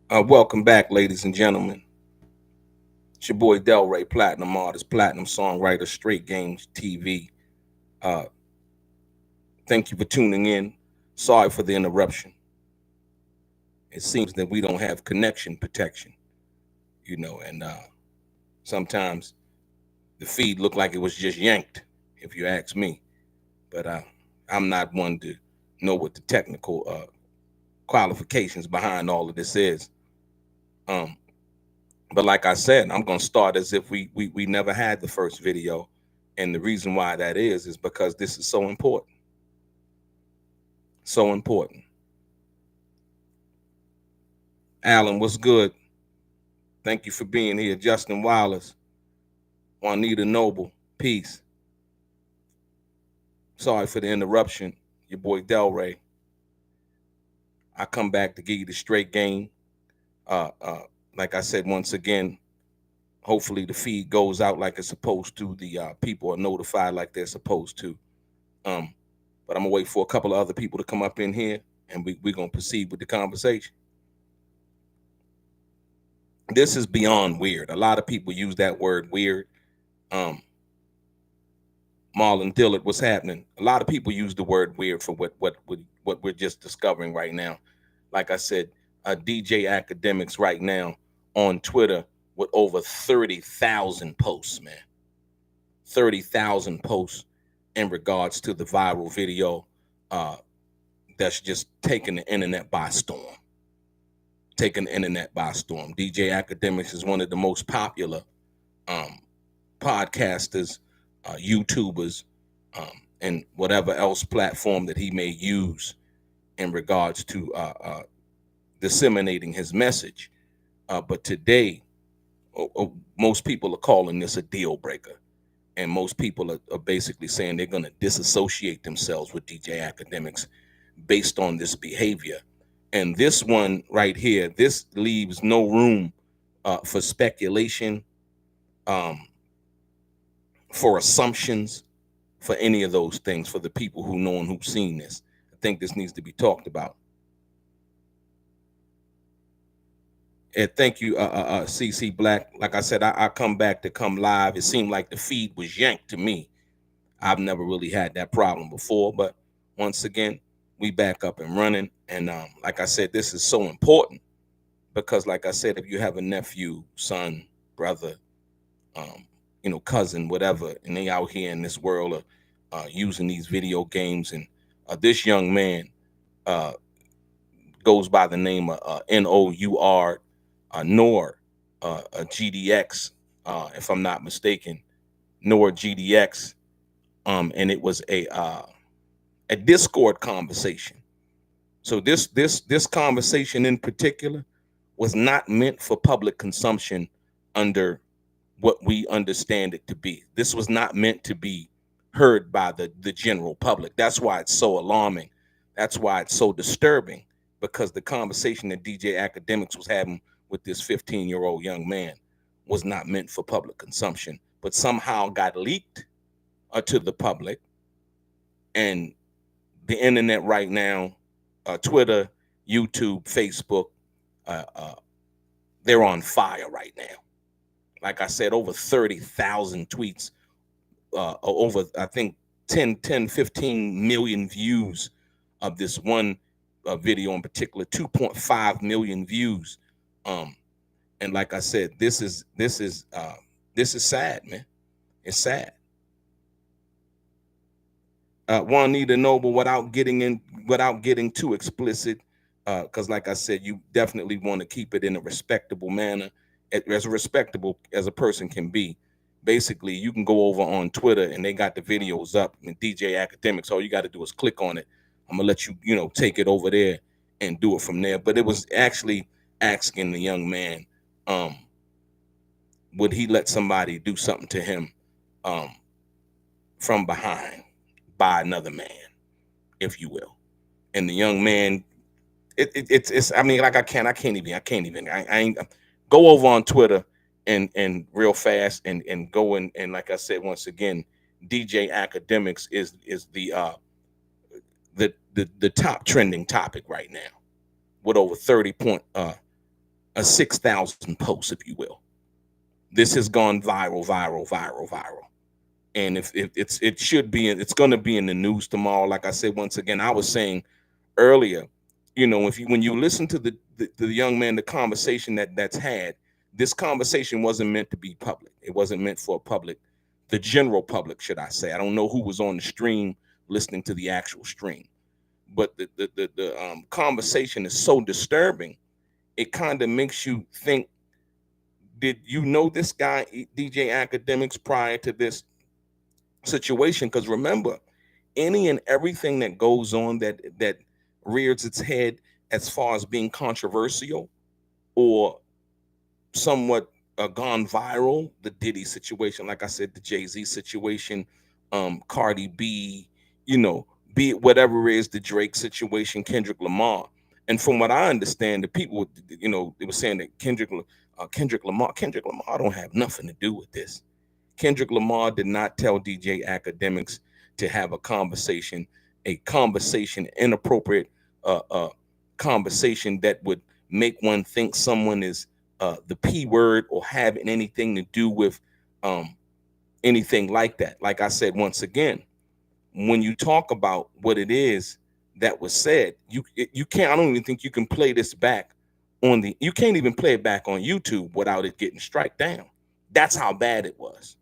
Welcome back, ladies and gentlemen. It's your boy DELRAY, platinum artist, platinum songwriter, Straight Games TV. Uh, thank you for tuning in. Sorry for the interruption. It seems that we don't have connection protection, and sometimes the feed looked like it was just yanked, if you ask me. But I'm not one to know what the technical qualifications behind all of this is. Um, but like I said, I'm gonna start as if we never had the first video, and the reason why that is because this is so important, so important. Alan, what's good? Thank you for being here. Justin Wallace, Juanita Noble, peace. Sorry for the interruption. Your boy Delray. I come back to give you the straight game. Uh, uh, like I said, once again, hopefully the feed goes out like it's supposed to. The people are notified like they're supposed to. Um, but I'm gonna wait for a couple of other people to come up in here, and we're gonna proceed with the conversation. This is beyond weird. A lot of people use that word weird. Um, Marlon Dillard, what's happening? A lot of people use the word weird for what we're just discovering right now. Like I said, DJ Akademiks right now on Twitter with over 30,000 posts, man. 30,000 posts in regards to the viral video uh, that's just taking the internet by storm. Taking the internet by storm. DJ Akademiks is one of the most popular um, podcasters, YouTubers, and whatever else platform that he may use in regards to disseminating his message. But today, most people are calling this a deal breaker. And most people are basically saying they're going to disassociate themselves with DJ Akademiks based on this behavior. And this one right here, this leaves no room for speculation, um, for assumptions, for any of those things, for the people who know and who've seen this. I think this needs to be talked about. And thank you, CC Black. Like I said, I come back to come live. It seemed like the feed was yanked to me. I've never really had that problem before, but once again, we back up and running. And like I said, this is so important because, like I said, if you have a nephew, son, brother, um, cousin, whatever, and they out here in this world of using these video games, and this young man uh, goes by the name of Nour Nor GDX, if I'm not mistaken, Nor GDX, and it was a Discord conversation. So this conversation in particular was not meant for public consumption under what we understand it to be. This was not meant to be heard by the general public. That's why it's so alarming. That's why it's so disturbing, because the conversation that DJ Akademiks was having with this 15-year-old young man was not meant for public consumption, but somehow got leaked to the public. And the internet right now, Twitter, YouTube, Facebook, uh, uh, they're on fire right now. Like I said, over 30,000 tweets, over, I think, 15 million views of this one video in particular, 2.5 million views. Um, and like I said, this is sad, man. It's sad. Juanita Noble, without getting too explicit, because like I said, you definitely want to keep it in a respectable manner, as respectable as a person can be. Basically, you can go over on Twitter and they got the videos up, and DJ Akademiks, all you got to do is click on it. I'm gonna let you, take it over there and do it from there. But it was actually asking the young man, um, would he let somebody do something to him um, from behind by another man, if you will. And the young man, it's I mean, like I ain't go over on Twitter and real fast and go and like I said once again, DJ Akademiks is the top trending topic right now with over 30 point a 6,000 posts, if you will. This has gone viral, viral, viral, viral. And if it should be, it's going to be in the news tomorrow. Like I said, once again, I was saying earlier, if you when you listen to the young man, the conversation that's had, this conversation wasn't meant to be public. It wasn't meant for public, the general public, should I say. I don't know who was on the stream listening to the actual stream, but the conversation is so disturbing. It kind of makes you think, did you know this guy, DJ Akademiks, prior to this situation? Because remember, any and everything that goes on that rears its head as far as being controversial or somewhat gone viral, the Diddy situation, like I said, the Jay-Z situation, Cardi B, be it whatever it is, the Drake situation, Kendrick Lamar. And from what I understand, the people, they were saying that Kendrick Lamar don't have nothing to do with this. Kendrick Lamar did not tell DJ Akademiks to have a conversation, inappropriate conversation that would make one think someone is the P word or having anything to do with anything like that. Like I said, once again, when you talk about what it is that was said, you can't. I don't even think you can play this back you can't even play it back on YouTube without it getting struck down. That's how bad it was.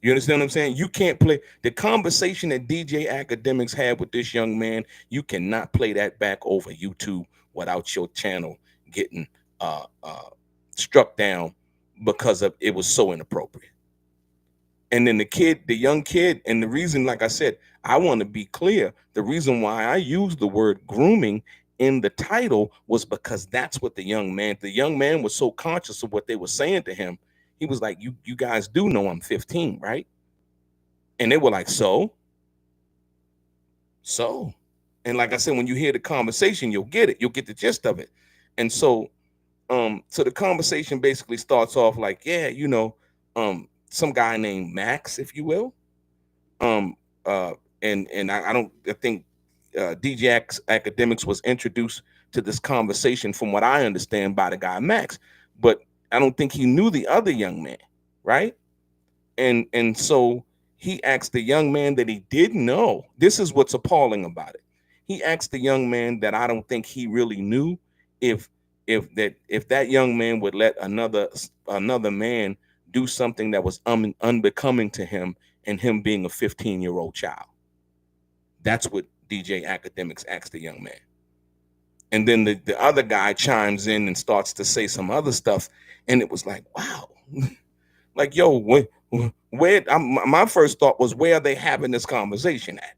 You understand what I'm saying? You can't play the conversation that DJ Akademiks had with this young man. You cannot play that back over YouTube without your channel getting struck down because of it was so inappropriate. And then the young kid, and the reason, like I said, I want to be clear, the reason why I used the word grooming in the title was because that's what the young man was so conscious of what they were saying to him. He was like, you guys do know I'm 15, right? And they were like, so. And like I said, when you hear the conversation, you'll get it. You'll get the gist of it. And so the conversation basically starts off like, yeah, some guy named Max, if you will. And I think DJ Akademiks was introduced to this conversation, from what I understand, by the guy Max, but I don't think he knew the other young man, right? And so he asked the young man that he didn't know. This is what's appalling about it. He asked the young man that I don't think he really knew if that young man would let another man do something that was unbecoming to him, and him being a 15-year-old child. That's what DJ Akademiks asked the young man. And then the other guy chimes in and starts to say some other stuff, and it was like, wow. Like, yo, my first thought was, where are they having this conversation at?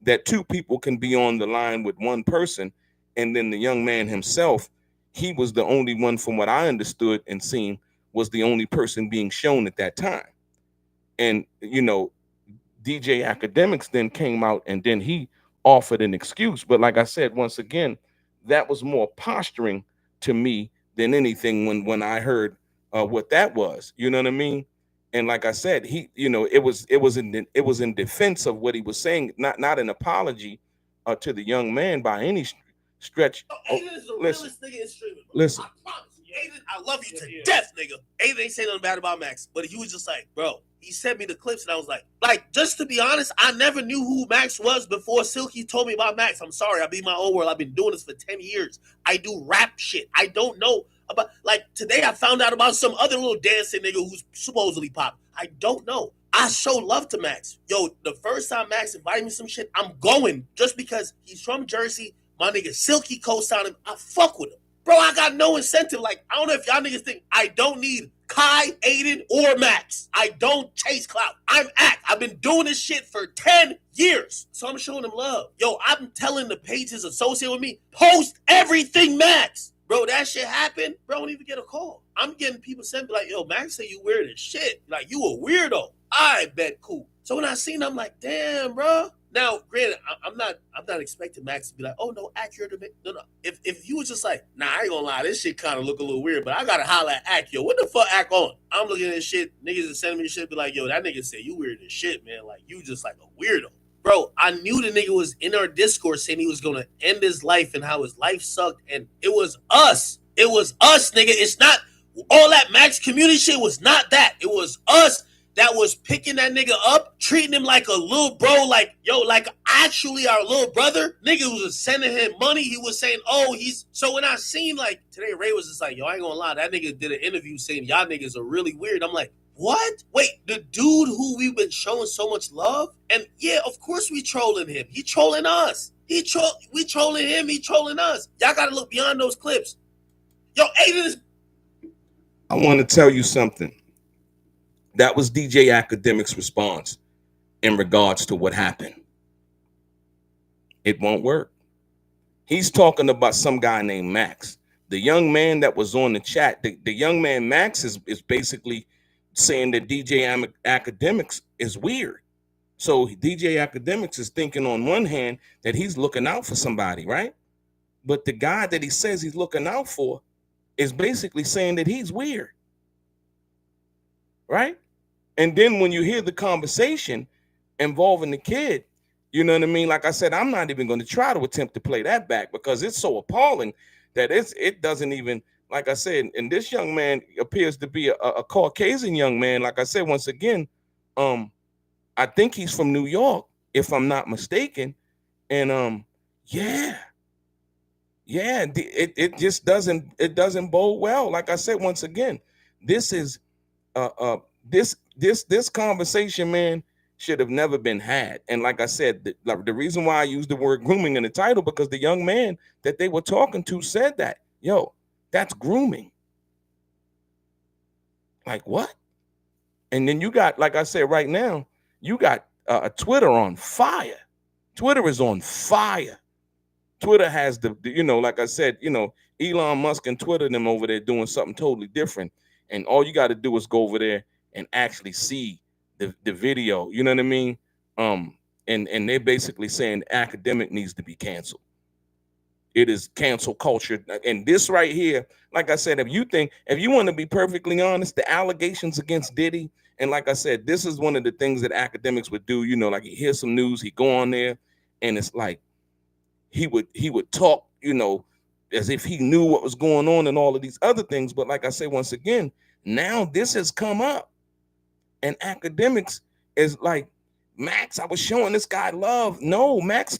That two people can be on the line with one person, and then the young man himself, he was the only one, from what I understood and seen, was the only person being shown at that time. And, DJ Akademiks then came out and then he offered an excuse. But like I said, once again, that was more posturing to me than anything when I heard what that was. You know what I mean? And like I said, it was in defense of what he was saying, not an apology to the young man by any stretch. Aiden is the realest nigga in streaming. Listen, I promise you, Aiden, I love you to death, nigga. Aiden ain't say nothing bad about Max, but he was just like, bro. He sent me the clips, and I was like, just to be honest, I never knew who Max was before Silky told me about Max. I'm sorry, I be my own world. I've been doing this for 10 years. I do rap shit. I don't know about, like, today I found out about some other little dancing nigga who's supposedly pop. I don't know. I show love to Max. Yo, the first time Max invited me some shit, I'm going just because he's from Jersey. My nigga Silky co-signed him. I fuck with him. Bro, I got no incentive. Like, I don't know if y'all niggas think I don't need Kai, Aiden, or Max. I don't chase clout. I'm Act. I've been doing this shit for 10 years. So I'm showing them love. Yo, I'm telling the pages associated with me, post everything Max. Bro, that shit happened. Bro, I don't even get a call. I'm getting people sent me like, yo, Max say you weird as shit. Like, you a weirdo. I bet cool. So when I seen him, I'm like, damn, bro. Now, granted, I'm not expecting Max to be like, oh no, accurate. No. If he was just like, nah, I ain't gonna lie, this shit kind of look a little weird, but I gotta holler at Ack, yo, what the fuck Ack on? I'm looking at this shit, niggas are sending me shit, be like, yo, that nigga said you weird as shit, man. Like, you just like a weirdo. Bro, I knew the nigga was in our Discord saying he was gonna end his life and how his life sucked, and it was us. It was us, nigga. It's not all that Max community shit was not that. It was us that was picking that nigga up, treating him like a little bro, like, yo, like actually our little brother. Nigga was sending him money. He was saying, oh, he's... So when I seen, like, today Ray was just like, yo, I ain't gonna lie, that nigga did an interview saying y'all niggas are really weird. I'm like, what? Wait, the dude who we've been showing so much love? And yeah, of course we trolling him. He trolling us. We trolling him, he trolling us. Y'all gotta look beyond those clips. Yo, Aiden is... I want to tell you something. That was DJ Akademiks' response in regards to what happened. It won't work. He's talking about some guy named Max. The young man that was on the chat, the young man Max is basically saying that DJ Akademiks is weird. So DJ Akademiks is thinking on one hand that he's looking out for somebody, right? But the guy that he says he's looking out for is basically saying that he's weird, right? And then when you hear the conversation involving the kid, you know what I mean? Like I said, I'm not even going to try to attempt to play that back because it's so appalling that it doesn't even, like I said, and this young man appears to be a Caucasian young man. Like I said, once again, I think he's from New York, if I'm not mistaken. And yeah, it just doesn't bode well. Like I said, once again, this is this conversation, man, should have never been had. And like I said, the reason why I used the word grooming in the title, because the young man that they were talking to said that, yo, that's grooming. Like what? And then you got, like I said, right now, you got Twitter on fire. Twitter is on fire. Twitter has the like I said, Elon Musk and Twitter them over there doing something totally different. And all you got to do is go over there and actually see the video. You know what I mean? And they're basically saying Akademiks needs to be canceled. It is cancel culture. And this right here, like I said, if you want to be perfectly honest, the allegations against Diddy, and like I said, this is one of the things that Akademiks would do. Like he hears some news, he go on there, and it's like he would talk, as if he knew what was going on and all of these other things. But like I say, once again, now this has come up, and Akademiks is like, Max, I was showing this guy love. No, Max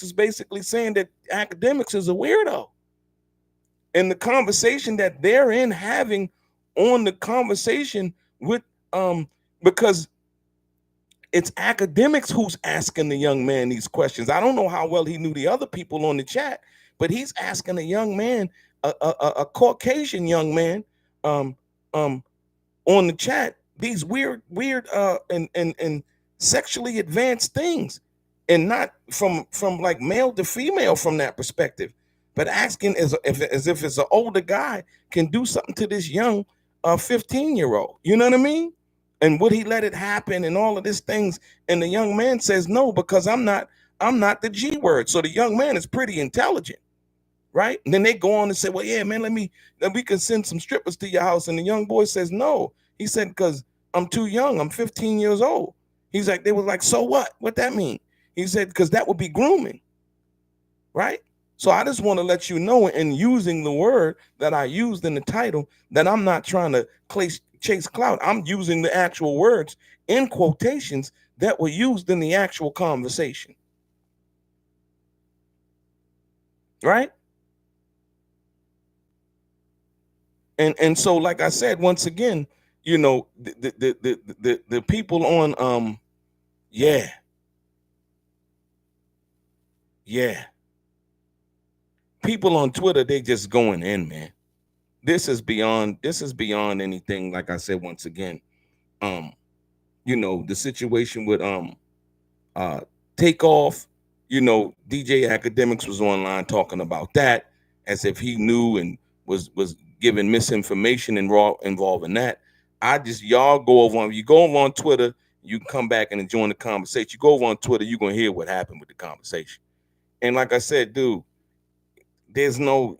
is basically saying that Akademiks is a weirdo. And the conversation that they're in having on the conversation with, because it's Akademiks who's asking the young man these questions. I don't know how well he knew the other people on the chat, but he's asking a young man, a Caucasian young man, on the chat, these weird and sexually advanced things, and not from like male to female from that perspective, but asking as if it's an older guy can do something to this young 15-year-old. You know what I mean? And would he let it happen and all of these things? And the young man says no, because I'm not the G word. So the young man is pretty intelligent, right? And then they go on and say, well, yeah, man, we can send some strippers to your house. And the young boy says no. He said, because I'm too young. I'm 15 years old. He's like, they were like, so what? What that mean? He said, because that would be grooming, right? So I just want to let you know, in using the word that I used in the title, that I'm not trying to chase clout. I'm using the actual words in quotations that were used in the actual conversation, right? And so, like I said, once again, the people on yeah. People on Twitter, they just going in, man. This is beyond anything. Like I said, once again, the situation with Takeoff, DJ Akademiks was online talking about that as if he knew and was giving misinformation involving that. Y'all go over on Twitter, you can come back and join the conversation. You go over on Twitter, you're gonna hear what happened with the conversation. And like I said, dude, there's no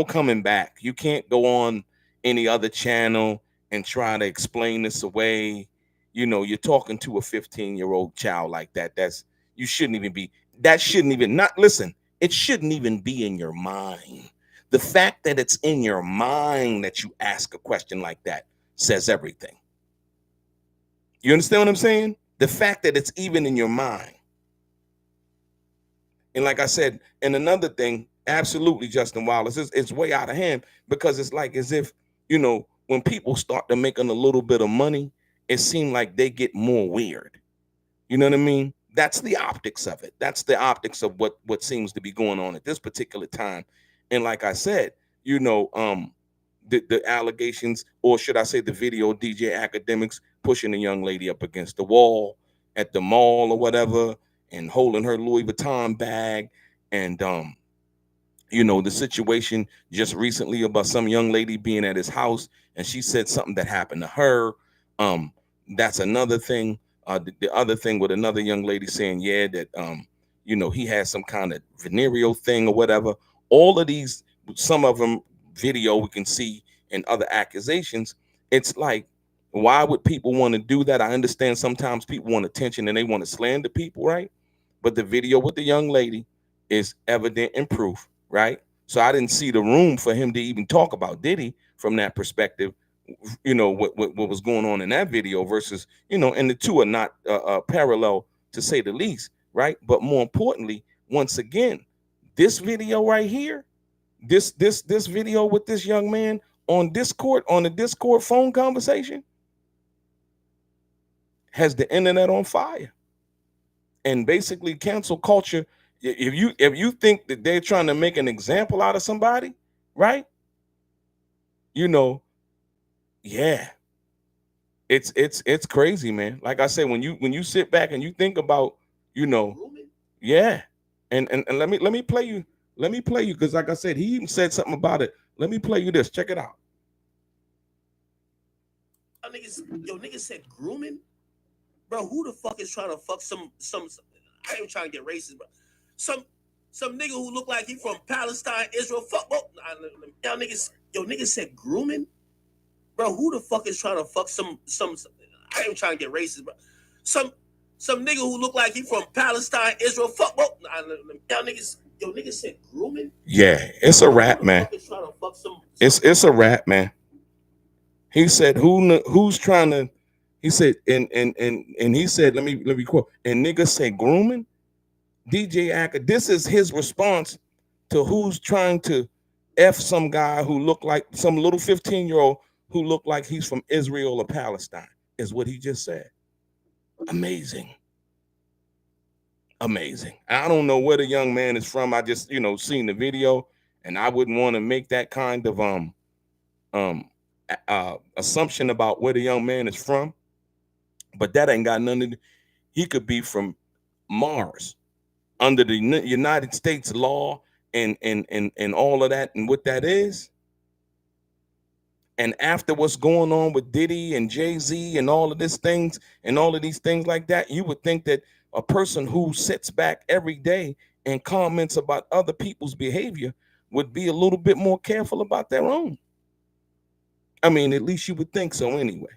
coming back. You can't go on any other channel and try to explain this away. You're talking to a 15-year-old child like that. That's, You shouldn't even be. That shouldn't even not listen. It shouldn't even be in your mind. The fact that it's in your mind that you ask a question like that says everything. You understand what I'm saying? The fact that it's even in your mind. And like I said, and another thing, absolutely, Justin Wallace, it's way out of hand because it's like as if, when people start to making a little bit of money, it seems like they get more weird. You know what I mean? That's the optics of it. That's the optics of what seems to be going on at this particular time. And like I said, the allegations, or should I say the video, DJ Akademiks pushing a young lady up against the wall at the mall or whatever, and holding her Louis Vuitton bag, and the situation just recently about some young lady being at his house and she said something that happened to her. That's another thing. The other thing with another young lady saying, yeah, that he has some kind of venereal thing or whatever. All of these, some of them video we can see, and other accusations. It's like, why would people want to do that? I understand sometimes people want attention and they want to slander people, right? But the video with the young lady is evident and proof, right? So I didn't see the room for him to even talk about Diddy from that perspective. What was going on in that video versus, and the two are not parallel, to say the least, right? But more importantly, once again, this video right here, this video with this young man on the Discord phone conversation, has the internet on fire. And basically cancel culture, if you think that they're trying to make an example out of somebody, right? Yeah, it's crazy, man. Like I said, when you sit back and you think about, yeah. And let me play you, because like I said, he even said something about it. Let me play you this. Check it out. Niggas said grooming? Bro, who the fuck is trying to fuck some I ain't trying to get racist, bro. Some nigga who look like he from Palestine, Israel, fuck, niggas said grooming? Bro, who the fuck is trying to fuck some I ain't trying to get racist, bro. Some nigga who look like he from Palestine, Israel, fuck, niggas said grooming? Yeah, it's a rap, man. It's a rap, man. He said, who's trying to, he said, and he said, let me quote, and niggas say grooming? DJ Acker, this is his response to who's trying to F some guy who looked like some little 15-year-old who looked like he's from Israel or Palestine, is what he just said. Amazing. Amazing. I don't know where the young man is from. I just, seen the video, and I wouldn't want to make that kind of assumption about where the young man is from. But that ain't got nothing to do. He could be from Mars under the United States law and all of that and what that is. And after what's going on with Diddy and Jay-Z and all of these things like that, you would think that a person who sits back every day and comments about other people's behavior would be a little bit more careful about their own. I mean, at least you would think so anyway.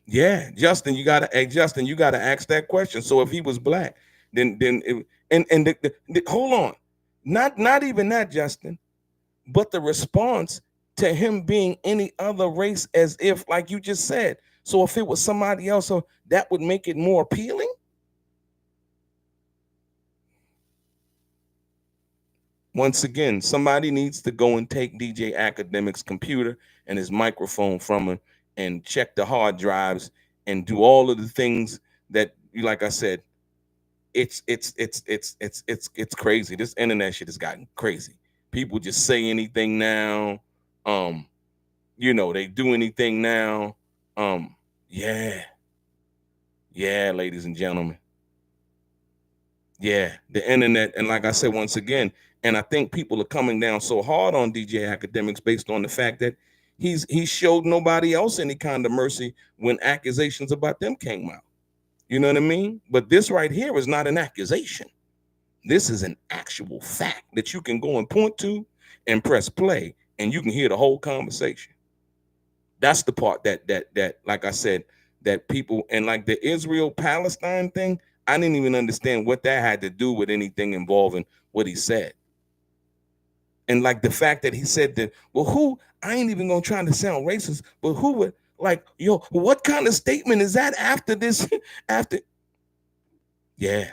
Yeah, Justin, you gotta ask that question. So if he was black, then hold on, not even that, Justin, but the response to him being any other race, as if, like you just said. So if it was somebody else, so that would make it more appealing. Once again, somebody needs to go and take DJ Akademiks' computer and his microphone from him and check the hard drives and do all of the things that, like I said, it's crazy. This internet shit has gotten crazy. People just say anything now. They do anything now. Yeah, ladies and gentlemen. Yeah, the internet, and like I said, once again, and I think people are coming down so hard on DJ Akademiks based on the fact that he showed nobody else any kind of mercy when accusations about them came out. You know what I mean? But this right here is not an accusation. This is an actual fact that you can go and point to and press play, and you can hear the whole conversation. That's the part that like I said, that people, and like the Israel-Palestine thing, I didn't even understand what that had to do with anything involving what he said. And like the fact that he said that, well, who, I ain't even gonna try to sound racist, but who would, like, yo, what kind of statement is that after this? After, yeah,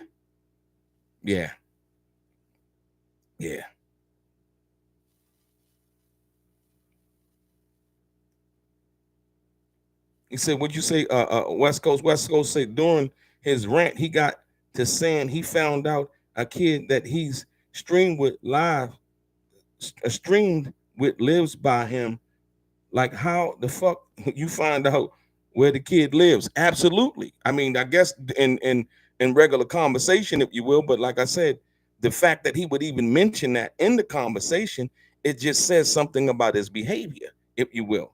yeah, yeah. He said, "What'd you say?" West Coast said during his rant, he got to saying he found out a kid that he's streamed with live, streamed with lives by him. Like, how the fuck you find out where the kid lives? Absolutely. I mean, I guess in regular conversation, if you will, but like I said, the fact that he would even mention that in the conversation, it just says something about his behavior, if you will.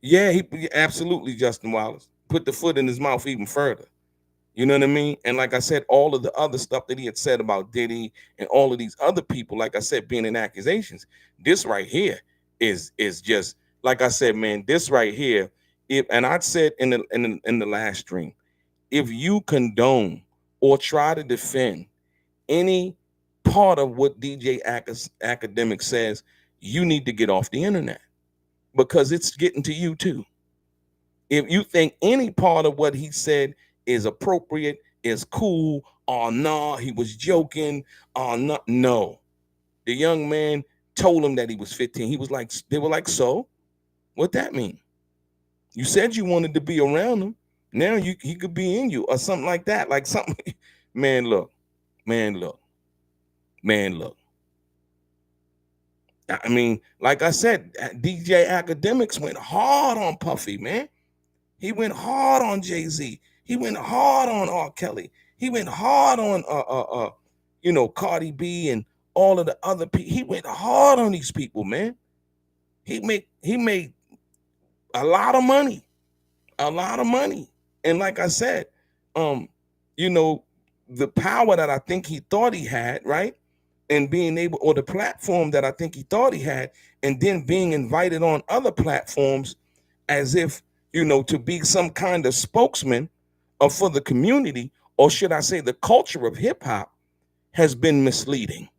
Yeah, he absolutely, Justin Wallace put the foot in his mouth even further. You know what I mean? And like I said, all of the other stuff that he had said about Diddy and all of these other people, like I said, being in accusations, this right here is just like I said, man. This right here, if, and I said in the last stream, if you condone or try to defend any part of what DJ Academic says, you need to get off the internet because it's getting to you too. If you think any part of what he said is appropriate, is cool, or nah, he was joking, or not, no. The young man told him that he was 15. He was like, they were like, so what that mean? You said you wanted to be around him. Now he could be in you or something like that. Like something, man, look, man, look, man, look. I mean, like I said, DJ Academics went hard on Puffy, man. He went hard on Jay-Z. He went hard on R. Kelly. He went hard on Cardi B and all of the other people. He went hard on these people, man. He made a lot of money. A lot of money. And like I said, you know, the power that I think he thought he had, right? And being able, or the platform that I think he thought he had, and then being invited on other platforms as if, to be some kind of spokesman for the community, or should I say the culture of hip hop, has been misleading.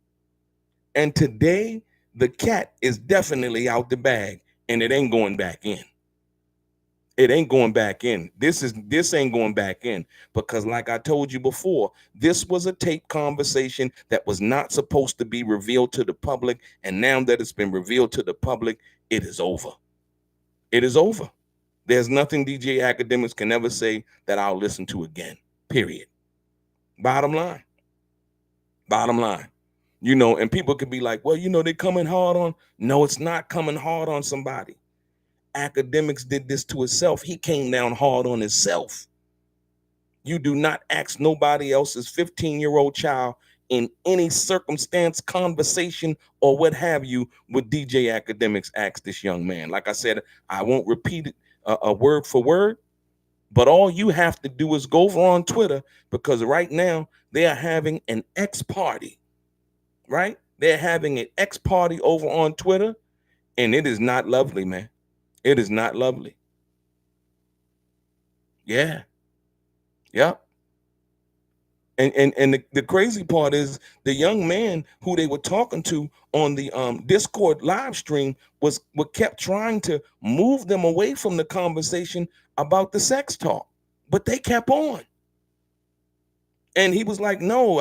And today, the cat is definitely out the bag, and it ain't going back in. It ain't going back in. This ain't going back in, because like I told you before, this was a tape conversation that was not supposed to be revealed to the public. And now that it's been revealed to the public, it is over. It is over. There's nothing DJ Academics can ever say that I'll listen to again, period. Bottom line. Bottom line. And people could be like, well, they're coming hard on. No, it's not coming hard on somebody. Academics did this to himself. He came down hard on himself. You do not ask nobody else's 15-year-old child in any circumstance, conversation, or what have you, with DJ Academics asked this young man. Like I said, I won't repeat it a word for word, but all you have to do is go over on Twitter, because right now they are having an X party, right? They're having an X party over on Twitter, and it is not lovely, man. It is not lovely. Yeah. Yep. And the crazy part is the young man who they were talking to on the Discord live stream was what kept trying to move them away from the conversation about the sex talk, but they kept on. And he was like, no,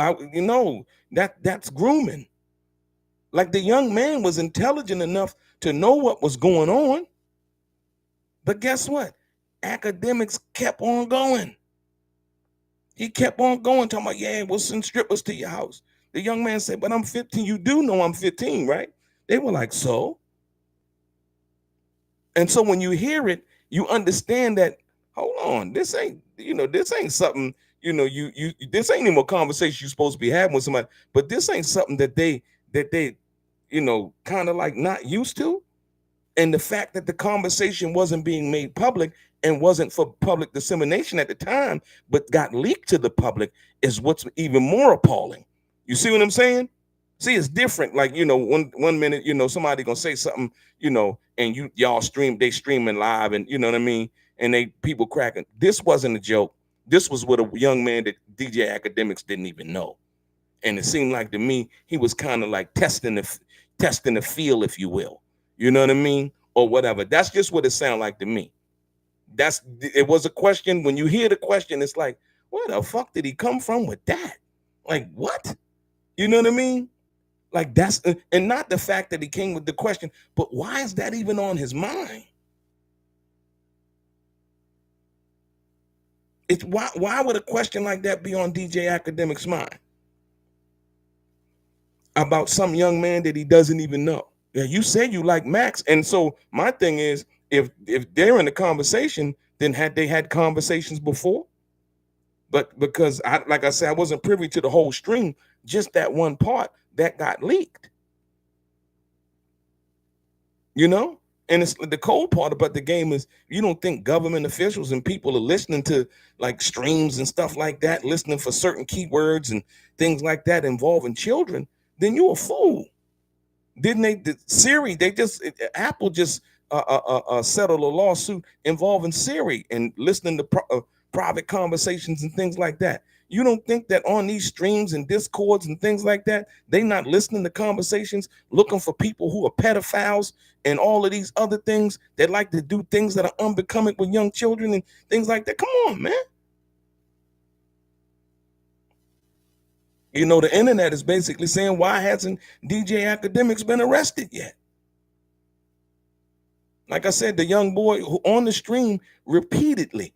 that's grooming. Like, the young man was intelligent enough to know what was going on. But guess what? Academics kept on going. He kept on going, talking about, yeah, we'll send strippers to your house. The young man said, but I'm 15. You do know I'm 15, right? They were like, so? And so when you hear it, you understand that, hold on, this ain't something, this ain't even a conversation you're supposed to be having with somebody, but this ain't something that they kind of like not used to. And the fact that the conversation wasn't being made public and wasn't for public dissemination at the time, but got leaked to the public, is what's even more appalling. You see what I'm saying? See, it's different. Like, one minute, somebody gonna say something, and and y'all they streaming live, and you know what I mean, and people cracking. This wasn't a joke. This was with a young man that DJ Akademiks didn't even know, and it seemed like to me he was kind of like testing the feel, if you will. You know what I mean, or whatever. That's just what it sounded like to me. It was a question. When you hear the question, it's like, where the fuck did he come from with that? Like, what? You know what I mean? Like, that's, and not the fact that he came with the question, but why is that even on his mind? It's why would a question like that be on DJ Akademiks' mind about some young man that he doesn't even know? Yeah, you said you like Max, and so my thing is, if they're in the conversation, then had they had conversations before? But because like I said, I wasn't privy to the whole stream, just that one part that got leaked. You know? And it's the cold part about the game is you don't think government officials and people are listening to like streams and stuff like that, listening for certain keywords and things like that involving children, then you're a fool. Didn't Apple just settled a lawsuit involving Siri and listening to private conversations and things like that. You don't think that on these streams and discords and things like that, they not listening to conversations, looking for people who are pedophiles and all of these other things that like to do things that are unbecoming with young children and things like that? Come on, man. You know, the internet is basically saying, why hasn't DJ Akademiks been arrested yet? Like I said, the young boy who on the stream repeatedly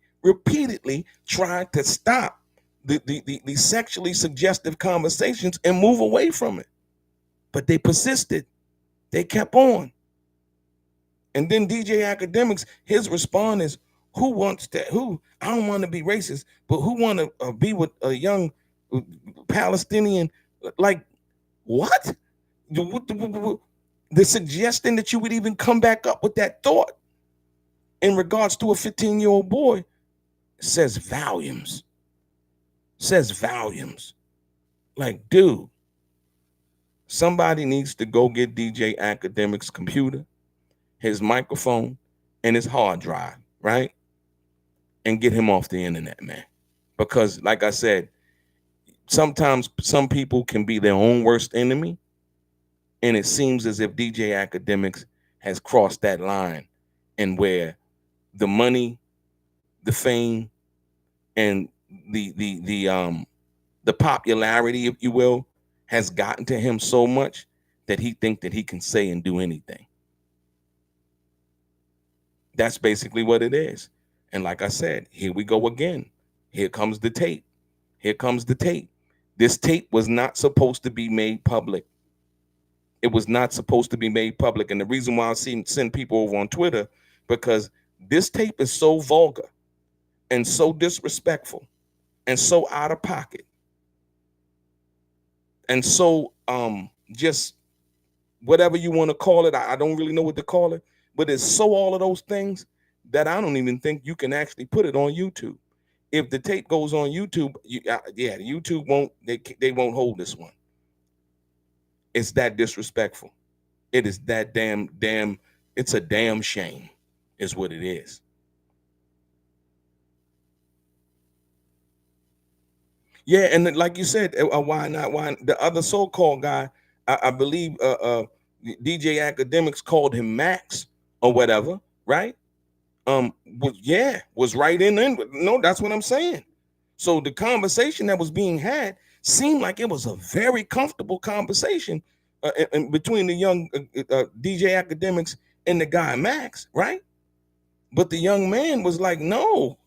tried to stop the sexually suggestive conversations and move away from it. But they persisted. They kept on. And then DJ Akademiks, his response is, I don't want to be racist, but who want to be with a young Palestinian? Like, what? The suggestion that you would even come back up with that thought in regards to a 15-year-old boy says volumes. Like, dude, somebody needs to go get DJ Akademiks' computer, his microphone, and his hard drive, right? And get him off the internet, man. Because, like I said, sometimes some people can be their own worst enemy. And it seems as if DJ Akademiks has crossed that line, and where the money, the fame, and the popularity, if you will, has gotten to him so much that he thinks that he can say and do anything. That's basically what it is. And like I said, here we go again. Here comes the tape. This tape was not supposed to be made public. It was not supposed to be made public. And the reason why I send people over on Twitter, because this tape is so vulgar and so disrespectful and so out of pocket and so just whatever you want to call it. I don't really know what to call it, but it's so all of those things that I don't even think you can actually put it on YouTube. If the tape goes on YouTube, YouTube won't, they won't hold this one. It's that disrespectful. It is that damn, it's a damn shame is what it is. Yeah, and like you said, why not? Why the other so-called guy, I believe DJ Akademiks called him Max or whatever, right? Was right in. No, that's what I'm saying. So the conversation that was being had seemed like it was a very comfortable conversation between the young DJ Akademiks and the guy Max, right? But the young man was like, no,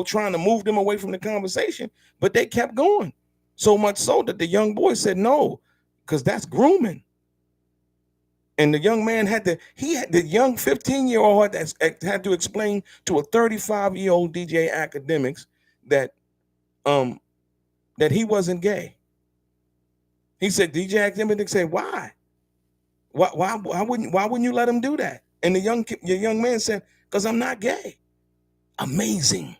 trying to move them away from the conversation, but they kept going. So much so that the young boy said no, because that's grooming. And the young man the young 15-year-old had to explain to a 35-year-old DJ Akademiks that he wasn't gay. He said, DJ Akademiks said, why? Why wouldn't you let him do that? And the young man said, because I'm not gay. Amazing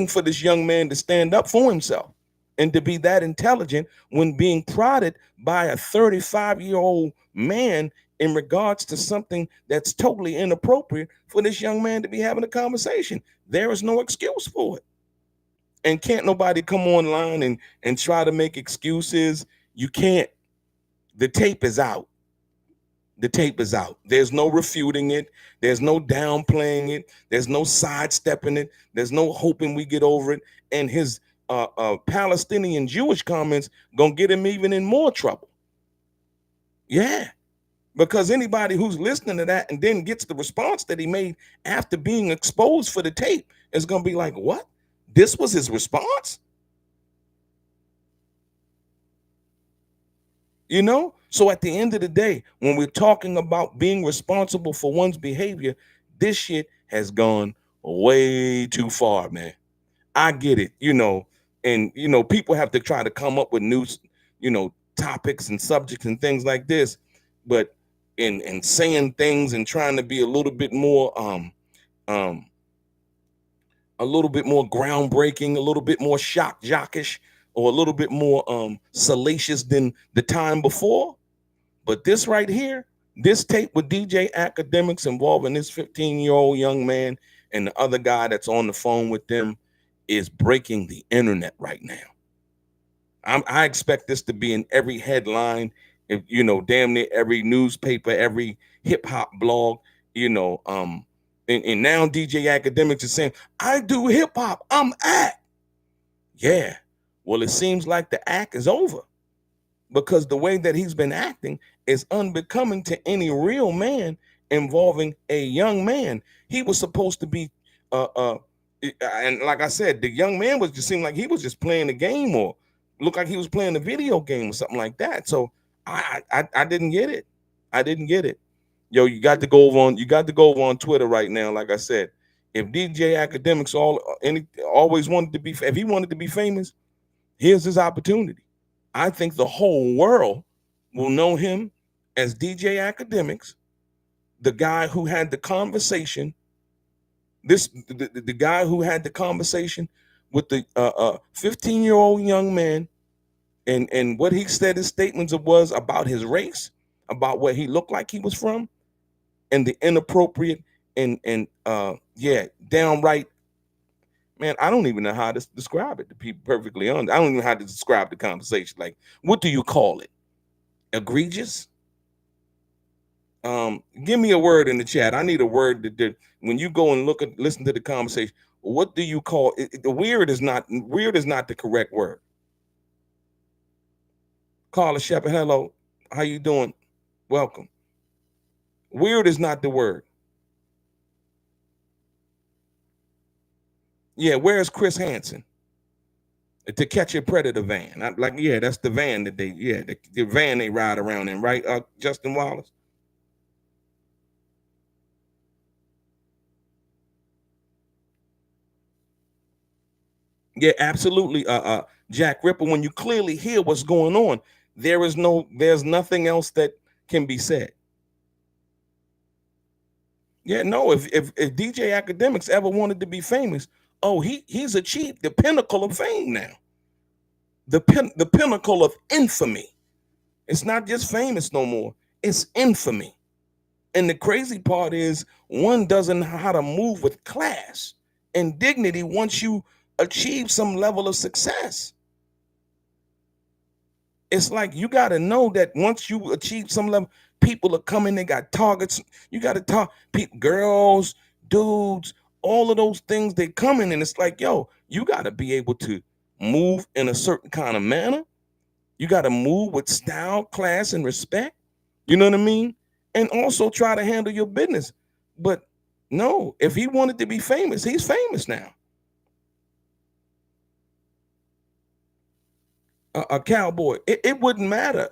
for this young man to stand up for himself and to be that intelligent when being prodded by a 35-year-old man in regards to something that's totally inappropriate for this young man to be having a conversation. There is no excuse for it. And can't nobody come online and try to make excuses. You can't. The tape is out. The tape is out. There's no refuting it. There's no downplaying it. There's no sidestepping it. There's no hoping we get over it. And his Palestinian Jewish comments gonna get him even in more trouble. Yeah, because anybody who's listening to that and then gets the response that he made after being exposed for the tape is gonna be like, what? This was his response? You know? So at the end of the day, when we're talking about being responsible for one's behavior, this shit has gone way too far, man. I get it, and people have to try to come up with new, topics and subjects and things like this, but in saying things and trying to be a little bit more groundbreaking, a little bit more shock jockish, or a little bit more salacious than the time before. But this right here, this tape with DJ Akademiks involving this 15-year-old young man and the other guy that's on the phone with them is breaking the internet right now. I expect this to be in every headline, damn near every newspaper, every hip hop blog, and now DJ Akademiks is saying, I do hip hop, I'm act. Yeah, well, it seems like the act is over, because the way that he's been acting is unbecoming to any real man involving a young man. He was supposed to be, and like I said, the young man seemed like he was just playing the game, or looked like he was playing a video game or something like that. So I didn't get it. I didn't get it. Yo, you got to go over on Twitter right now. Like I said, if DJ Akademiks always wanted to be, if he wanted to be famous, here's his opportunity. I think the whole world will know him as DJ Akademiks, the guy who had the conversation. The guy who had the conversation with the 15-year-old young man, and what he said his statements was about his race, about where he looked like he was from, and the inappropriate and downright, man, I don't even know how to describe it, to be perfectly honest. I don't even know how to describe the conversation. Like, what do you call it? Egregious? Give me a word in the chat. I need a word that when you go and listen to the conversation, what do you call it? The weird is not the correct word. Carla Shepard, hello. How you doing? Welcome. Weird is not the word. Yeah, where's Chris Hansen? To Catch a Predator van. That's the van that the van they ride around in, right? Justin Wallace. Yeah, absolutely. Jack Ripper, when you clearly hear what's going on, there's nothing else that can be said. Yeah, no, if DJ Akademiks ever wanted to be famous, he's achieved the pinnacle of fame now. The pinnacle of infamy. It's not just famous no more. It's infamy. And the crazy part is, one doesn't know how to move with class and dignity once you achieve some level of success. It's like, you got to know that once you achieve some level, people are coming, they got targets. You got to talk, girls, dudes, all of those things, they coming, and it's like, yo, you got to be able to move in a certain kind of manner. You got to move with style, class, and respect. You know what I mean? And also try to handle your business. But no, if he wanted to be famous, he's famous now. A cowboy. It wouldn't matter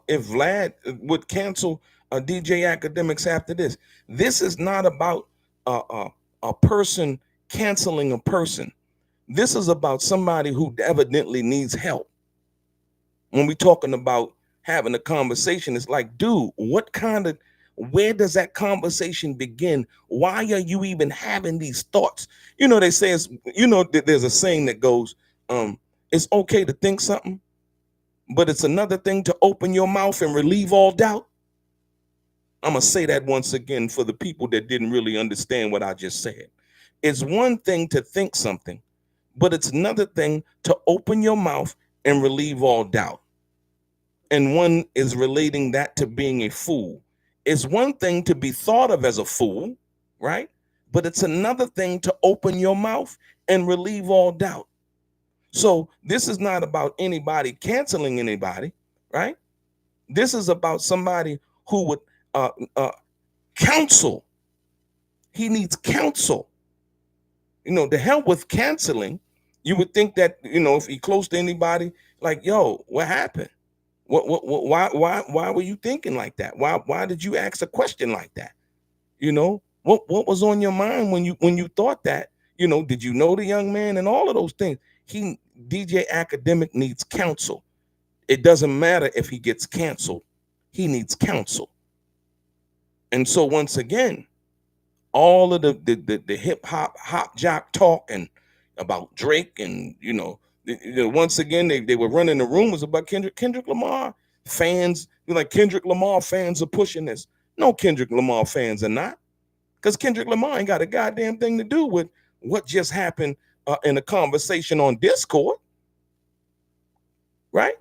if Vlad would cancel DJ Akademiks after this. This is not about a person canceling a person. This is about somebody who evidently needs help. When we're talking about having a conversation, it's like, dude, where does that conversation begin? Why are you even having these thoughts? They say, there's a saying that goes, it's okay to think something, but it's another thing to open your mouth and relieve all doubt. I'm gonna say that once again for the people that didn't really understand what I just said. It's one thing to think something, but it's another thing to open your mouth and relieve all doubt. And one is relating that to being a fool. It's one thing to be thought of as a fool, right? But it's another thing to open your mouth and relieve all doubt. So this is not about anybody canceling anybody, right? This is about somebody who would uh, uh, counsel. He needs counsel. The hell with canceling. You would think that, if he close to anybody, like, yo, what happened? Why were you thinking like that? Why did you ask a question like that? What was on your mind when you thought that? Did you know the young man and all of those things? DJ Academic needs counsel. It doesn't matter if he gets canceled. He needs counsel. And so once again, all of the hip hop jock talk and about Drake and once again they were running the rumors about Kendrick Lamar fans. Like Kendrick Lamar fans are pushing this. No, Kendrick Lamar fans are not, because Kendrick Lamar ain't got a goddamn thing to do with what just happened in a conversation on Discord, right?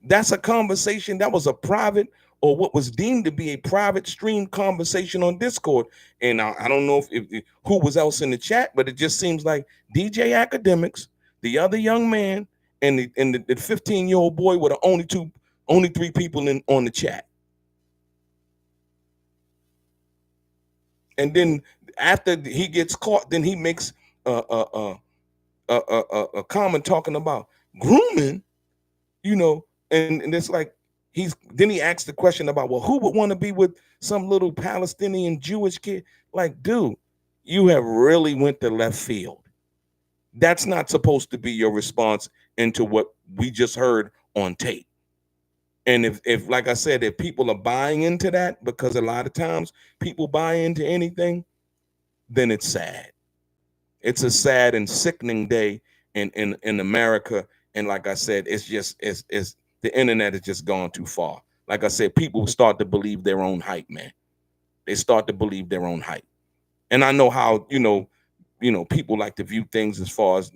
That's a conversation that was a private, or what was deemed to be a private stream conversation on Discord. And I don't know if who was else in the chat, but it just seems like DJ Academics, the other young man, and the 15-year-old boy were the only three people on the chat. And then after he gets caught, then he makes a comment talking about grooming, and it's like then he asked the question about, well, who would want to be with some little Palestinian Jewish kid? Like, dude, you have really went to left field. That's not supposed to be your response into what we just heard on tape. And if like I said, if people are buying into that, because a lot of times people buy into anything, then it's sad. It's a sad and sickening day in America. And like I said, it's the internet has just gone too far. Like I said, people start to believe their own hype, man. They start to believe their own hype. And I know how, people like to view things as far as,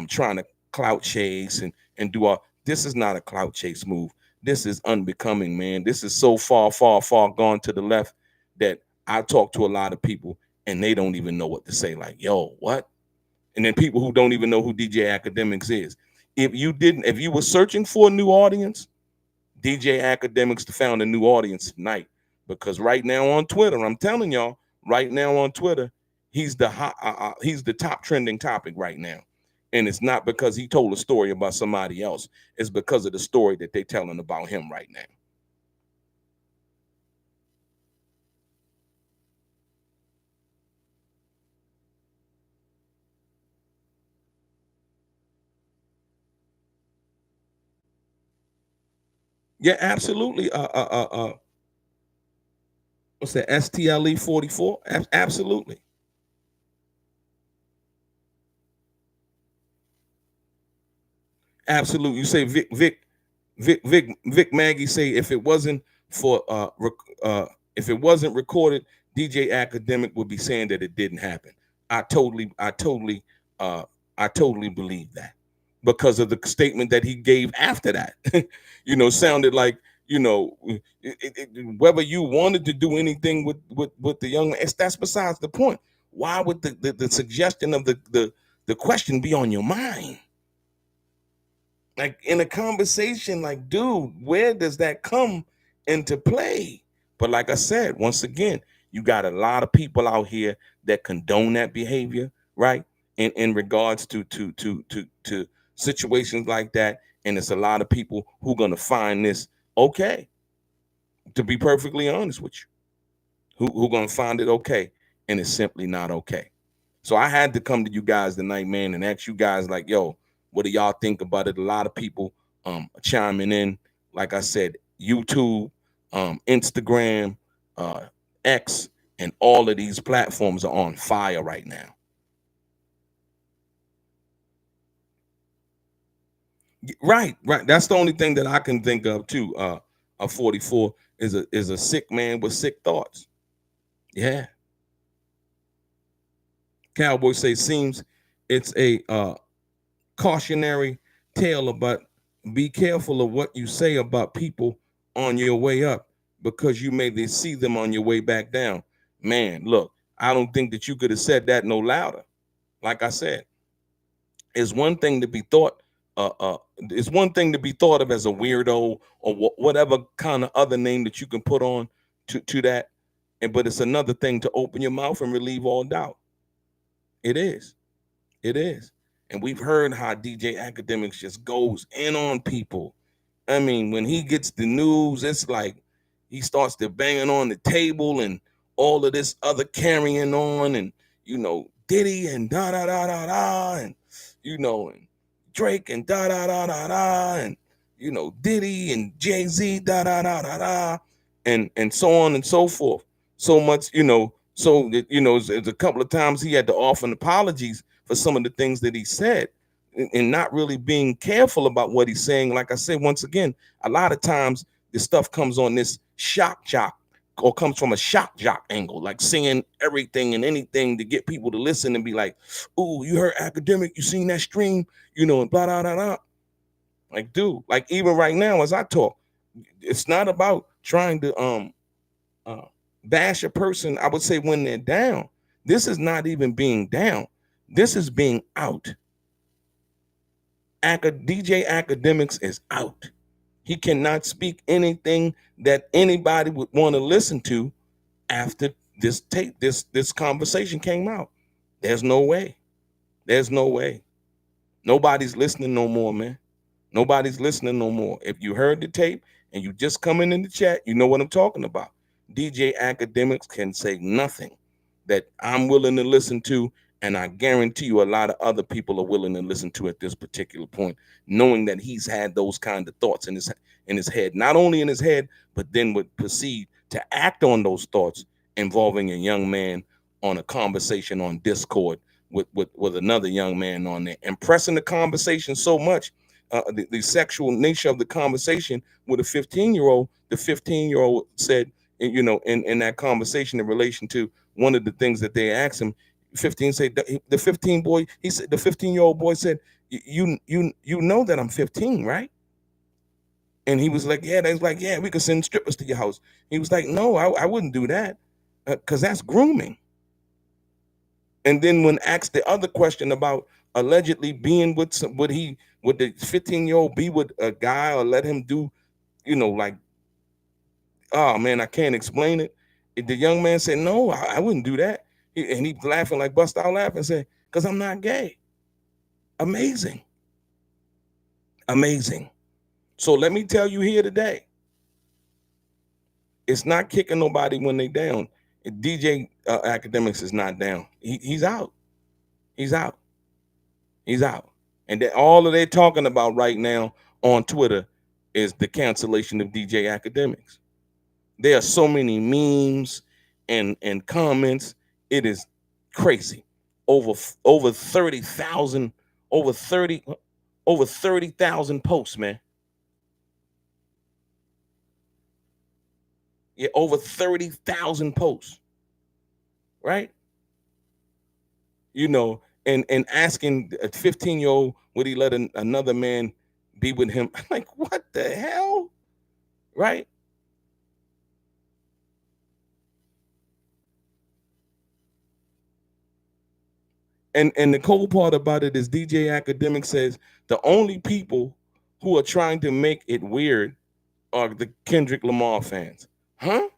trying to clout chase and do all. This is not a clout chase move. This is unbecoming, man. This is so far, far, far gone to the left that I talk to a lot of people and they don't even know what to say. Like, yo, what? And then people who don't even know who DJ Academics is. If you were searching for a new audience, DJ Academics found a new audience tonight. Because right now on Twitter, I'm telling y'all, right now on Twitter, he's the top trending topic right now. And it's not because he told a story about somebody else. It's because of the story that they're telling about him right now. Yeah, absolutely. What's that? STLE 44? Absolutely. Absolutely. You say Vic Maggie say if it wasn't for if it wasn't recorded, DJ Academic would be saying that it didn't happen. I totally believe that, because of the statement that he gave after that. Sounded like, whether you wanted to do anything with the young man, that's besides the point. Why would the suggestion of the question be on your mind? Like in a conversation, like, dude, where does that come into play? But like I said, once again, you got a lot of people out here that condone that behavior, right? In regards to situations like that. And it's a lot of people who are gonna find this okay, to be perfectly honest with you. Who gonna find it okay, and it's simply not okay. So I had to come to you guys tonight, man, and ask you guys, like, yo, what do y'all think about it? A lot of people chiming in. Like I said, YouTube, Instagram, X, and all of these platforms are on fire right now. Right. That's the only thing that I can think of too. 44. is a sick man with sick thoughts. Yeah. Cowboy say seems it's a cautionary tale about be careful of what you say about people on your way up because you may see them on your way back down. Man, look, I don't think that you could have said that no louder. Like I said, it's one thing to be thought it's one thing to be thought of as a weirdo or whatever kind of other name that you can put on to that, but it's another thing to open your mouth and relieve all doubt. It is. It is. And we've heard how DJ Akademiks just goes in on people. I mean, when he gets the news, it's like he starts to banging on the table and all of this other carrying on and, Diddy and da-da-da-da-da and, and Drake and da-da-da-da-da and, Diddy and Jay-Z da-da-da-da-da and so on and so forth. So much, so that, there's a couple of times he had to offer apologies for some of the things that he said and not really being careful about what he's saying. Like I said, once again, a lot of times the stuff comes on this shock jock or comes from a shock jock angle, like saying everything and anything to get people to listen and be like, "Ooh, you heard Academic, you seen that stream, and blah, blah, blah, blah." Like, dude, like even right now as I talk, it's not about trying to bash a person, I would say, when they're down. This is not even being down. This is being out. DJ Akademiks is out. He cannot speak anything that anybody would want to listen to after this conversation came out. There's no way. There's no way. Nobody's listening no more, man. Nobody's listening no more. If you heard the tape and you just coming in the chat, you know what I'm talking about. DJ Akademiks can say nothing that I'm willing to listen to, and I guarantee you a lot of other people are willing to listen to at this particular point, knowing that he's had those kind of thoughts in his head, not only in his head, but then would proceed to act on those thoughts involving a young man on a conversation on Discord with another young man on there, and pressing the conversation so much, the sexual nature of the conversation with a 15-year-old. The 15-year-old said, in that conversation in relation to one of the things that they asked him, 15 said, the 15 boy, he said, the 15-year-old boy said, you know that I'm 15, right? And he was like, yeah. They was like, yeah, we could send strippers to your house. He was like, no, I wouldn't do that because that's grooming. And then when asked the other question about allegedly being with would the 15-year-old be with a guy or let him do, like, oh man, I can't explain it. The young man said, no, I wouldn't do that. And he laughing, like bust out laughing, and said, because I'm not gay. Amazing. Amazing. So let me tell you here today, it's not kicking nobody when they down. DJ Akademiks is not down. He's out. He's out. He's out. And all of they're talking about right now on Twitter is the cancellation of DJ Akademiks. There are so many memes and comments. It is crazy. Over 30,000 over 30,000 posts, man. Yeah, over 30,000 posts. Right? And asking a 15-year-old, would he let another man be with him? I'm like, what the hell? Right? And the cool part about it is DJ Akademiks says the only people who are trying to make it weird are the Kendrick Lamar fans. Huh?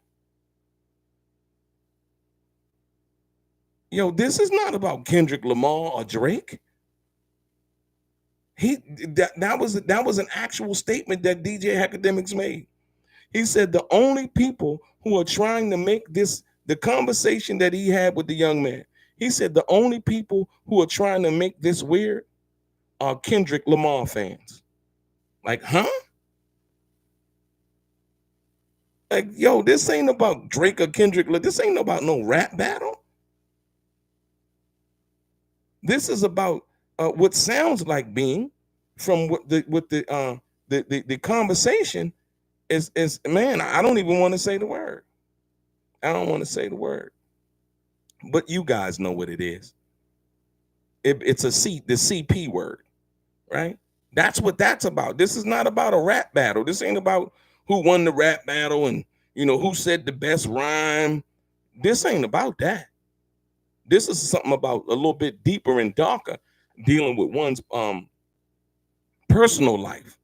Yo, this is not about Kendrick Lamar or Drake. That was an actual statement that DJ Akademiks made. He said the only people who are trying to make this the conversation that he had with the young man. He said the only people who are trying to make this weird are Kendrick Lamar fans. Like, huh? Like, yo, this ain't about Drake or Kendrick. This ain't about no rap battle. This is about what sounds like being from the conversation It's man, I don't even want to say the word. I don't want to say the word. But you guys know what it is. It's the CP word, right? That's what that's about. This is not about a rap battle. This ain't about who won the rap battle and who said the best rhyme. This ain't about that. This is something about a little bit deeper and darker, dealing with one's personal life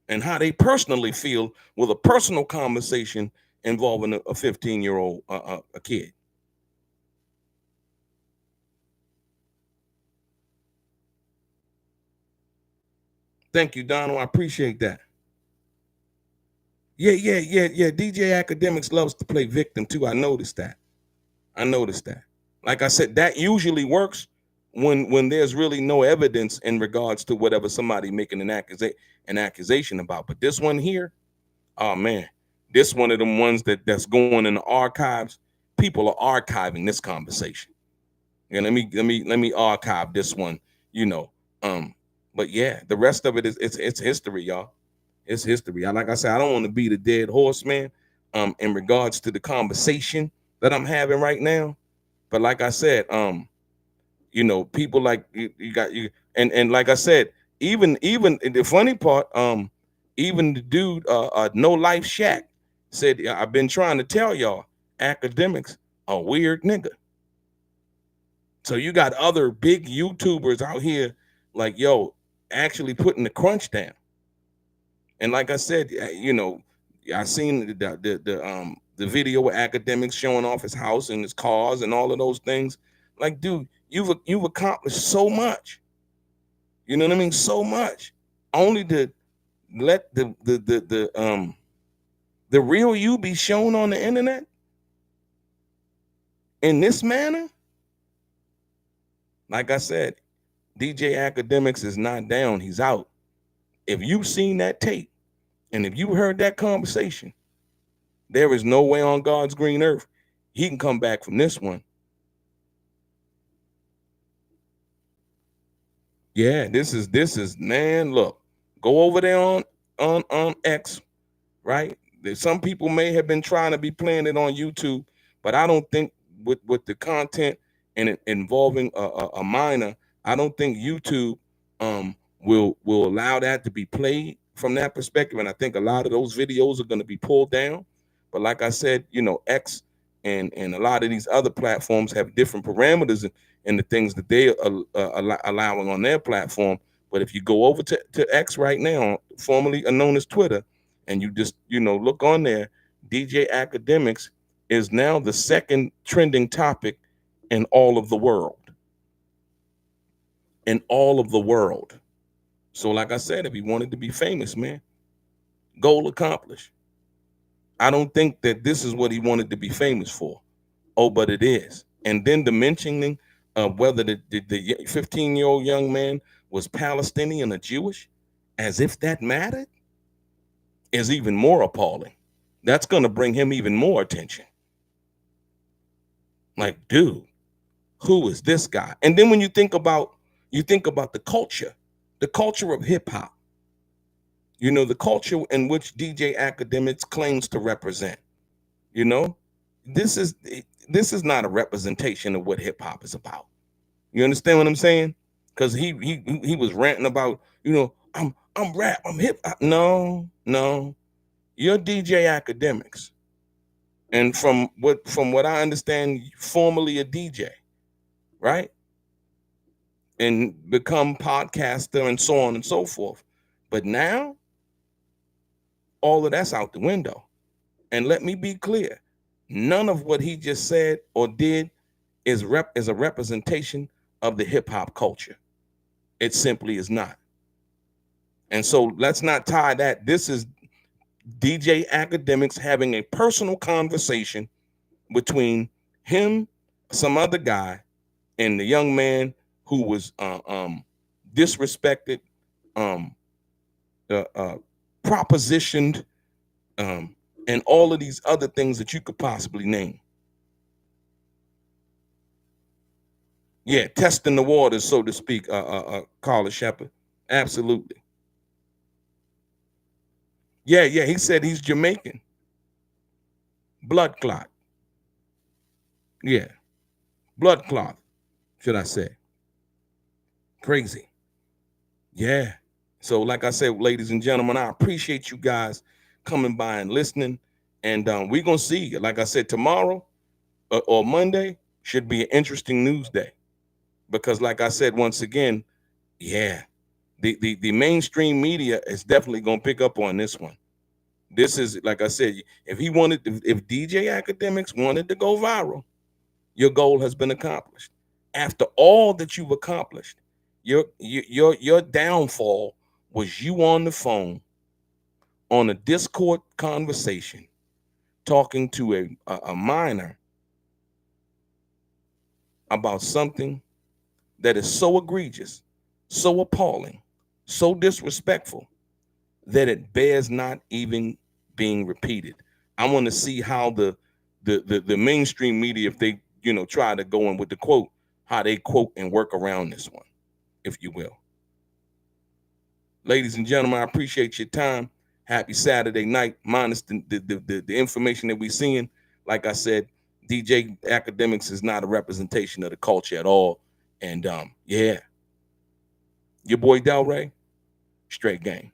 and how they personally feel with a personal conversation involving a 15-year-old a kid. Thank you, Donald. I appreciate that. Yeah. DJ Akademiks loves to play victim too. I noticed that. Like I said, that usually works when there's really no evidence in regards to whatever somebody making an accusation about. But this one here, oh man, this one of them ones that's going in the archives. People are archiving this conversation. Yeah, let me archive this one. You know, but yeah, the rest of it is it's history, y'all. It's history. Like I said, I don't want to be the dead horse, man. In regards to the conversation that I'm having right now, but like I said, people like you got you, and like I said, even the funny part, even the dude, No Life Shack said, I've been trying to tell y'all, Akademiks a weird nigga. So you got other big YouTubers out here, like actually putting the crunch down. And like I said, I seen the video with Akademiks showing off his house and his cars and all of those things. Like, dude, you've accomplished so much. You know what I mean? So much. Only to let the real you be shown on the internet in this manner. Like I said, DJ Akademiks is not down, he's out. If you've seen that tape and if you heard that conversation, there is no way on God's green earth he can come back from this one. Yeah, this is man. Look, go over there on X, right? Some people may have been trying to be playing it on YouTube, but I don't think with the content and it involving a minor, I don't think YouTube will allow that to be played from that perspective. And I think a lot of those videos are going to be pulled down. But like I said, X and a lot of these other platforms have different parameters and the things that they are allowing on their platform. But if you go over to X right now, formerly known as Twitter, and you just look on there, DJ Akademiks is now the second trending topic in all of the world. In all of the world. So like I said, if he wanted to be famous, man, goal accomplished. I don't think that this is what he wanted to be famous for. Oh, but it is. And then the mentioning of whether the 15-year-old young man was Palestinian or Jewish, as if that mattered, is even more appalling. That's going to bring him even more attention. Like, dude, who is this guy? And then when you think about the culture of hip hop, the culture in which DJ Akademiks claims to represent, this is not a representation of what hip hop is about. You understand what I'm saying? Because he was ranting about, I'm rap, I'm hip hop. No, you're DJ Akademiks. And from what I understand, formerly a DJ, right? And become podcaster and so on and so forth. But now, all of that's out the window. And let me be clear, none of what he just said or did is a representation of the hip hop culture. It simply is not. And so let's not tie that. This is DJ Akademiks having a personal conversation between him, some other guy, and the young man who was disrespected, propositioned, and all of these other things that you could possibly name. Yeah, testing the waters, so to speak, Carla Shepard. Absolutely. Yeah, yeah. He said he's Jamaican. Blood clot. Yeah. Blood clot, should I say. Crazy. Yeah. So, like I said, ladies and gentlemen, I appreciate you guys coming by and listening. And we're going to see, like I said, tomorrow or Monday should be an interesting news day. Because, like I said, once again, yeah, the mainstream media is definitely going to pick up on this one. This is, like I said, if DJ Akademiks wanted to go viral, your goal has been accomplished. After all that you've accomplished, your downfall was you on the phone on a Discord conversation talking to a minor about something that is so egregious, so appalling, so disrespectful that it bears not even being repeated. I want to see how the mainstream media, if they try to go in with the quote, how they quote and work around this one, if you will. Ladies and gentlemen, I appreciate your time. Happy Saturday night. Minus the information that we're seeing. Like I said, DJ Akademiks is not a representation of the culture at all. And yeah, your boy DELRAY, straight game.